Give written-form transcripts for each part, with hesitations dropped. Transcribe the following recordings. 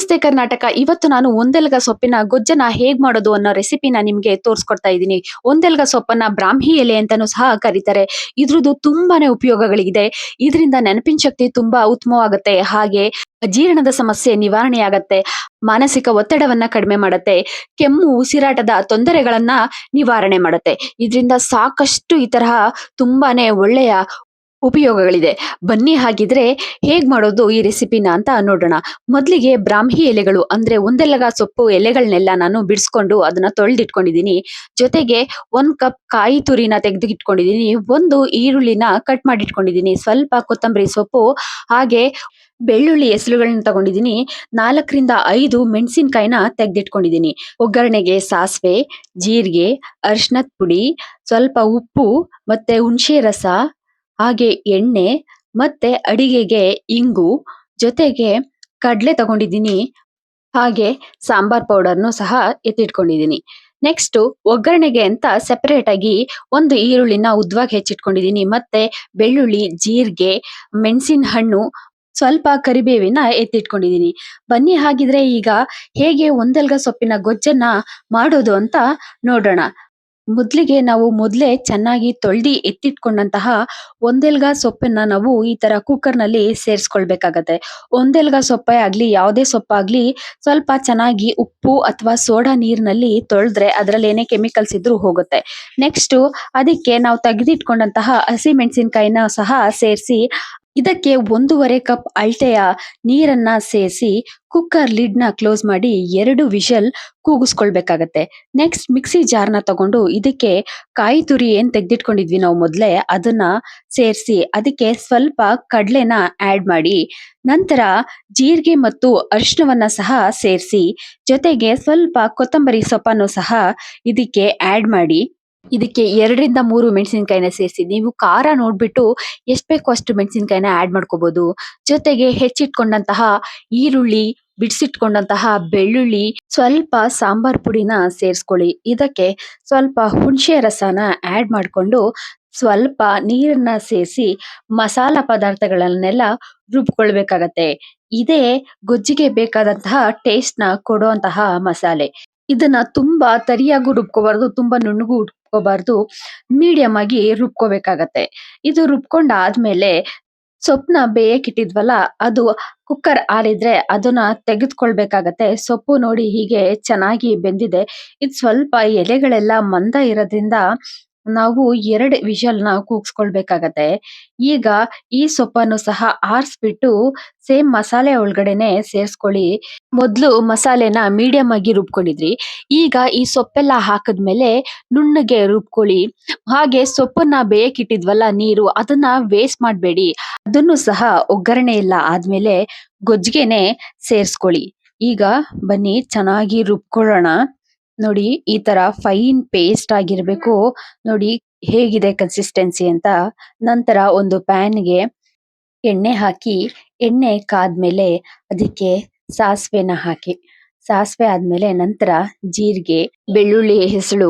ನಮಸ್ತೆ ಕರ್ನಾಟಕ. ಇವತ್ತು ನಾನು ಒಂದೆಲಗ ಸೊಪ್ಪಿನ ಗೊಜ್ಜನ್ನ ಹೇಗ್ ಮಾಡೋದು ಅನ್ನೋ ರೆಸಿಪಿನ ನಿಮ್ಗೆ ತೋರಿಸ್ಕೊಡ್ತಾ ಇದ್ದೀನಿ. ಒಂದೆಲಗ ಸೊಪ್ಪನ್ನ ಬ್ರಾಹ್ಮಿ ಎಲೆ ಅಂತಾನೂ ಸಹ ಕರೀತಾರೆ. ಇದ್ರದ್ದು ತುಂಬಾನೇ ಉಪಯೋಗಗಳಿದೆ. ಇದರಿಂದ ನೆನಪಿನ ಶಕ್ತಿ ತುಂಬಾ ಉತ್ತಮವಾಗುತ್ತೆ. ಹಾಗೆ ಜೀರ್ಣದ ಸಮಸ್ಯೆ ನಿವಾರಣೆಯಾಗತ್ತೆ. ಮಾನಸಿಕ ಒತ್ತಡವನ್ನ ಕಡಿಮೆ ಮಾಡುತ್ತೆ. ಕೆಮ್ಮು, ಉಸಿರಾಟದ ತೊಂದರೆಗಳನ್ನ ನಿವಾರಣೆ ಮಾಡುತ್ತೆ. ಇದರಿಂದ ಸಾಕಷ್ಟು ಈ ತರಹ ತುಂಬಾನೇ ಒಳ್ಳೆಯ ಉಪಯೋಗಗಳಿದೆ. ಬನ್ನಿ ಹಾಗಿದ್ರೆ ಹೇಗ್ ಮಾಡೋದು ಈ ರೆಸಿಪಿನ ಅಂತ ನೋಡೋಣ. ಮೊದ್ಲಿಗೆ ಬ್ರಾಹ್ಮಿ ಎಲೆಗಳು ಅಂದ್ರೆ ಒಂದೆಲಗ ಸೊಪ್ಪು ಎಲೆಗಳನ್ನೆಲ್ಲ ನಾನು ಬಿಡಿಸ್ಕೊಂಡು ಅದನ್ನ ತೊಳೆದಿಟ್ಕೊಂಡಿದೀನಿ. ಜೊತೆಗೆ 1 ಕಪ್ ಕಾಯಿ ತುರಿನ ತೆಗೆದು ಇಟ್ಕೊಂಡಿದೀನಿ. 1 ಈರುಳ್ಳಿನ ಕಟ್ ಮಾಡಿ ಇಟ್ಕೊಂಡಿದೀನಿ. ಸ್ವಲ್ಪ ಕೊತ್ತಂಬರಿ ಸೊಪ್ಪು, ಹಾಗೆ ಬೆಳ್ಳುಳ್ಳಿ ಎಸಳುಗಳನ್ನ ತಗೊಂಡಿದೀನಿ. 4ರಿಂದ 5 ಮೆಣಸಿನಕಾಯಿನ ತೆಗೆದಿಟ್ಕೊಂಡಿದೀನಿ. ಒಗ್ಗರಣೆಗೆ ಸಾಸಿವೆ, ಜೀರಿಗೆ, ಅರಿಶಿನದ ಪುಡಿ, ಸ್ವಲ್ಪ ಉಪ್ಪು, ಮತ್ತೆ ಹುಣಸೆ ರಸ, ಹಾಗೆ ಎಣ್ಣೆ, ಮತ್ತೆ ಅಡಿಗೆಗೆ ಇಂಗು, ಜೊತೆಗೆ ಕಡ್ಲೆ ತಗೊಂಡಿದ್ದೀನಿ. ಹಾಗೆ ಸಾಂಬಾರ್ ಪೌಡರ್‌ನು ಸಹ ಎತ್ತಿಟ್ಕೊಂಡಿದ್ದೀನಿ. ನೆಕ್ಸ್ಟು ಒಗ್ಗರಣೆಗೆ ಅಂತ ಸೆಪರೇಟ್ ಆಗಿ 1 ಈರುಳ್ಳಿನ ಉದ್ದವಾಗಿ ಹೆಚ್ಚಿಟ್ಕೊಂಡಿದ್ದೀನಿ. ಮತ್ತೆ ಬೆಳ್ಳುಳ್ಳಿ, ಜೀರಿಗೆ, ಮೆಣಸಿನ ಹಣ್ಣು, ಸ್ವಲ್ಪ ಕರಿಬೇವಿನ ಎತ್ತಿಟ್ಕೊಂಡಿದ್ದೀನಿ. ಬನ್ನಿ ಹಾಗಿದ್ರೆ ಈಗ ಹೇಗೆ ಒಂದೆಲಗ ಸೊಪ್ಪಿನ ಗೊಜ್ಜನ್ನ ಮಾಡೋದು ಅಂತ ನೋಡೋಣ. ನಾವು ಮೊದಲೇ ಚೆನ್ನಾಗಿ ತೊಳ್ದಿ ಎತ್ತಿಟ್ಕೊಂಡಂತಹ ಒಂದೆಲಗ ಸೊಪ್ಪನ್ನ ನಾವು ಈ ತರ ಕುಕ್ಕರ್‌ನಲ್ಲಿ ಸೇರಿಸ್ಕೊಳ್ಬೇಕಾಗತ್ತೆ. ಒಂದೆಲಗ ಸೊಪ್ಪೇ ಆಗ್ಲಿ, ಯಾವುದೇ ಸೊಪ್ಪಾಗ್ಲಿ ಸ್ವಲ್ಪ ಚೆನ್ನಾಗಿ ಉಪ್ಪು ಅಥವಾ ಸೋಡಾ ನೀರಿನಲ್ಲಿ ತೊಳೆದ್ರೆ ಅದರಲ್ಲಿ ಏನೇ ಕೆಮಿಕಲ್ಸ್ ಇದ್ರೂ ಹೋಗುತ್ತೆ. ನೆಕ್ಸ್ಟು ಅದಕ್ಕೆ ನಾವು ತೆಗೆದಿಟ್ಕೊಂಡಂತಹ ಹಸಿ ಮೆಣಸಿನಕಾಯಿನ ಸಹ ಸೇರಿಸಿ ಇದಕ್ಕೆ 1.5 ಕಪ್ ಅಳತೆಯ ನೀರನ್ನ ಸೇರಿಸಿ ಕುಕ್ಕರ್ ಲಿಡ್‌ನ ಕ್ಲೋಸ್ ಮಾಡಿ 2 ವಿಷಲ್ ಕೂಗಿಸ್ಕೊಳ್ಬೇಕಾಗತ್ತೆ. ನೆಕ್ಸ್ಟ್ ಮಿಕ್ಸಿ ಜಾರ್‌ನ ತಗೊಂಡು ಇದಕ್ಕೆ ಕಾಯಿ ತುರಿ ಏನ್ ತೆಗೆದಿಟ್ಕೊಂಡಿದ್ವಿ ನಾವು ಮೊದಲೇ ಅದನ್ನ ಸೇರಿಸಿ ಅದಕ್ಕೆ ಸ್ವಲ್ಪ ಕಡ್ಲೆನ ಆಡ್ ಮಾಡಿ, ನಂತರ ಜೀರಿಗೆ ಮತ್ತು ಅರಿಶಿನವನ್ನ ಸಹ ಸೇರಿಸಿ, ಜೊತೆಗೆ ಸ್ವಲ್ಪ ಕೊತ್ತಂಬರಿ ಸೊಪ್ಪನ್ನು ಸಹ ಇದಕ್ಕೆ ಆಡ್ ಮಾಡಿ, ಇದಕ್ಕೆ 2ರಿಂದ 3 ಮೆಣಸಿನಕಾಯಿನ ಸೇರಿಸಿ ನೀವು ಖಾರ ನೋಡ್ಬಿಟ್ಟು ಎಷ್ಟು ಬೇಕೋ ಅಷ್ಟು ಮೆಣಸಿನಕಾಯಿನ ಆಡ್ ಮಾಡ್ಕೋಬಹುದು. ಜೊತೆಗೆ ಹೆಚ್ಚಿಟ್ಕೊಂಡಂತಹ ಈರುಳ್ಳಿ, ಬಿಡಿಸಿಟ್ಕೊಂಡಂತಹ ಬೆಳ್ಳುಳ್ಳಿ, ಸ್ವಲ್ಪ ಸಾಂಬಾರ್ ಪುಡಿನ ಸೇರಿಸ್ಕೊಳ್ಳಿ. ಇದಕ್ಕೆ ಸ್ವಲ್ಪ ಹುಣಸೆ ರಸನ ಆಡ್ ಮಾಡಿಕೊಂಡು ಸ್ವಲ್ಪ ನೀರನ್ನ ಸೇರಿಸಿ ಮಸಾಲಾ ಪದಾರ್ಥಗಳನ್ನೆಲ್ಲ ರುಬ್ಕೊಳ್ಬೇಕಾಗತ್ತೆ. ಇದೇ ಗೊಜ್ಜಿಗೆ ಬೇಕಾದಂತಹ ಟೇಸ್ಟ್ ನ ಕೊಡುವಂತಹ ಮಸಾಲೆ. ಇದನ್ನ ತುಂಬಾ ತರಿಯಾಗೂ ರುಬ್ಕೋಬಾರ್ದು, ತುಂಬಾ ನುಣ್ಣಗೂ ರುಬ್ಕೋಬಾರ್ದು, ಮೀಡಿಯಂ ಆಗಿ ರುಬ್ಕೋಬೇಕಾಗತ್ತೆ. ಇದು ರುಬ್ಕೊಂಡಾದ್ಮೇಲೆ ಸೊಪ್ಪನ್ನ ಬೇಯಕ್ಕಿಟ್ಟಿದ್ವಲ್ಲ ಅದು ಕುಕ್ಕರ್ ಆರಿದ್ರೆ ಅದನ್ನ ತೆಗೆದುಕೊಳ್ಬೇಕಾಗತ್ತೆ. ಸೊಪ್ಪು ನೋಡಿ ಹೀಗೆ ಚೆನ್ನಾಗಿ ಬೆಂದಿದೆ. ಇದು ಸ್ವಲ್ಪ ಎಲೆಗಳೆಲ್ಲ ಮಂದ ಇರೋದ್ರಿಂದ ನಾವು 2 ವಿಷಲ್‌ನ ಕೂಗಿಸ್ಕೊಳ್ಬೇಕಾಗತ್ತೆ. ಈಗ ಈ ಸೊಪ್ಪನ್ನು ಸಹ ಆರಿಸ್ಬಿಟ್ಟು ಸೇಮ್ ಮಸಾಲೆ ಒಳಗಡೆನೆ ಸೇರಿಸ್ಕೊಳ್ಳಿ. ಮೊದ್ಲು ಮಸಾಲೆನ ಮೀಡಿಯಂ ಆಗಿ ರುಬ್ಕೊಂಡಿದ್ರಿ. ಈಗ ಈ ಸೊಪ್ಪೆಲ್ಲ ಹಾಕಿದ್ಮೇಲೆ ನುಣ್ಣಗೆ ರುಬ್ಕೊಳ್ಳಿ. ಹಾಗೆ ಸೊಪ್ಪನ್ನ ಬೇಯಕ್ಕಿಟ್ಟಿದ್ವಲ್ಲ ನೀರು ಅದನ್ನ ವೇಸ್ಟ್ ಮಾಡಬೇಡಿ. ಅದನ್ನು ಸಹ ಒಗ್ಗರಣೆ ಎಲ್ಲ ಆದ್ಮೇಲೆ ಗೊಜ್ಜಿಗೆನೆ ಸೇರಿಸ್ಕೊಳ್ಳಿ. ಈಗ ಬನ್ನಿ ಚೆನ್ನಾಗಿ ರುಬ್ಕೊಳ್ಳೋಣ. ನೋಡಿ ಈ ತರ ಫೈನ್ ಪೇಸ್ಟ್ ಆಗಿರ್ಬೇಕು. ನೋಡಿ ಹೇಗಿದೆ ಕನ್ಸಿಸ್ಟೆನ್ಸಿ ಅಂತ. ನಂತರ ಒಂದು ಪ್ಯಾನ್‌ಗೆ ಎಣ್ಣೆ ಹಾಕಿ, ಎಣ್ಣೆ ಕಾದ್ಮೇಲೆ ಅದಕ್ಕೆ ಸಾಸಿವೆನ ಹಾಕಿ, ಸಾಸಿವೆ ಆದ್ಮೇಲೆ ನಂತರ ಜೀರಿಗೆ, ಬೆಳ್ಳುಳ್ಳಿ ಹೆಸಳು,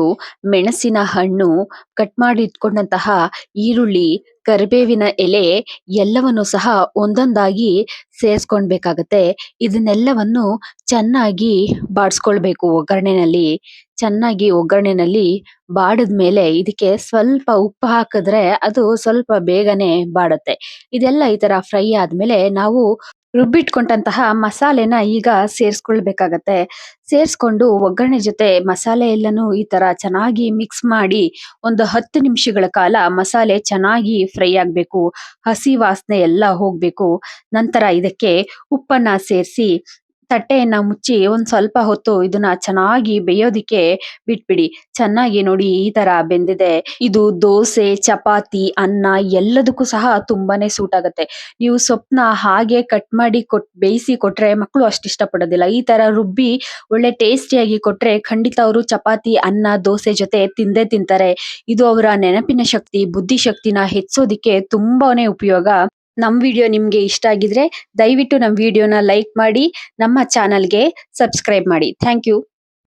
ಮೆಣಸಿನ ಹಣ್ಣು, ಕಟ್ ಮಾಡಿ ಇಟ್ಕೊಂಡಂತಹ ಈರುಳ್ಳಿ, ಕರಿಬೇವಿನ ಎಲೆ ಎಲ್ಲವನ್ನು ಸಹ ಒಂದೊಂದಾಗಿ ಸೇರಿಸ್ಕೊಳ್ಬೇಕಾಗತ್ತೆ. ಇದನ್ನೆಲ್ಲವನ್ನು ಚೆನ್ನಾಗಿ ಬಾಡಿಸ್ಕೊಳ್ಬೇಕು ಒಗ್ಗರಣೆನಲ್ಲಿ. ಚೆನ್ನಾಗಿ ಒಗ್ಗರಣೆನಲ್ಲಿ ಬಾಡಿದ್ಮೇಲೆ ಇದಕ್ಕೆ ಸ್ವಲ್ಪ ಉಪ್ಪು ಹಾಕಿದ್ರೆ ಅದು ಸ್ವಲ್ಪ ಬೇಗನೆ ಬಾಡುತ್ತೆ. ಇದೆಲ್ಲ ಈ ತರ ಫ್ರೈ ಆದ್ಮೇಲೆ ನಾವು ರುಬ್ಬಿಟ್ಕೊಂಡಂತಹ ಮಸಾಲೆನ ಈಗ ಸೇರಿಸ್ಕೊಳ್ಬೇಕಾಗತ್ತೆ. ಸೇರಿಸ್ಕೊಂಡು ಒಗ್ಗರಣೆ ಜೊತೆ ಮಸಾಲೆ ಎಲ್ಲಾನು ಈ ತರ ಚೆನ್ನಾಗಿ ಮಿಕ್ಸ್ ಮಾಡಿ ಒಂದು 10 ನಿಮಿಷಗಳ ಕಾಲ ಮಸಾಲೆ ಚೆನ್ನಾಗಿ ಫ್ರೈ ಆಗ್ಬೇಕು. ಹಸಿ ವಾಸನೆ ಎಲ್ಲ ಹೋಗ್ಬೇಕು. ನಂತರ ಇದಕ್ಕೆ ಉಪ್ಪನ್ನ ಸೇರಿಸಿ ತಟ್ಟೆಯನ್ನ ಮುಚ್ಚಿ ಒಂದ್ ಸ್ವಲ್ಪ ಹೊತ್ತು ಇದನ್ನ ಚೆನ್ನಾಗಿ ಬೇಯೋದಿಕ್ಕೆ ಬಿಟ್ಬಿಡಿ. ಚೆನ್ನಾಗಿ ನೋಡಿ ಈ ತರ ಬೆಂದಿದೆ. ಇದು ದೋಸೆ, ಚಪಾತಿ, ಅನ್ನ ಎಲ್ಲದಕ್ಕೂ ಸಹ ತುಂಬಾನೇ ಸೂಟ್ ಆಗುತ್ತೆ. ನೀವು ಸೊಪ್ಪನ್ನ ಹಾಗೆ ಕಟ್ ಮಾಡಿ ಬೇಯಿಸಿ ಕೊಟ್ರೆ ಮಕ್ಕಳು ಅಷ್ಟು ಇಷ್ಟಪಡೋದಿಲ್ಲ. ಈ ತರ ರುಬ್ಬಿ ಒಳ್ಳೆ ಟೇಸ್ಟಿಯಾಗಿ ಕೊಟ್ರೆ ಖಂಡಿತ ಅವರು ಚಪಾತಿ, ಅನ್ನ, ದೋಸೆ ಜೊತೆ ತಿಂದೇ ತಿಂತಾರೆ. ಇದು ಅವರ ನೆನಪಿನ ಶಕ್ತಿ, ಬುದ್ಧಿಶಕ್ತಿನ ಹೆಚ್ಚೋದಿಕ್ಕೆ ತುಂಬಾನೇ ಉಪಯೋಗ. ನಮ್ ವಿಡಿಯೋ ನಿಮ್ಗೆ ಇಷ್ಟ ಆಗಿದ್ರೆ ದಯವಿಟ್ಟು ನಮ್ ವಿಡಿಯೋನ ಲೈಕ್ ಮಾಡಿ, ನಮ್ಮ ಚಾನಲ್‌ಗೆ ಸಬ್ಸ್ಕ್ರೈಬ್ ಮಾಡಿ. Thank you.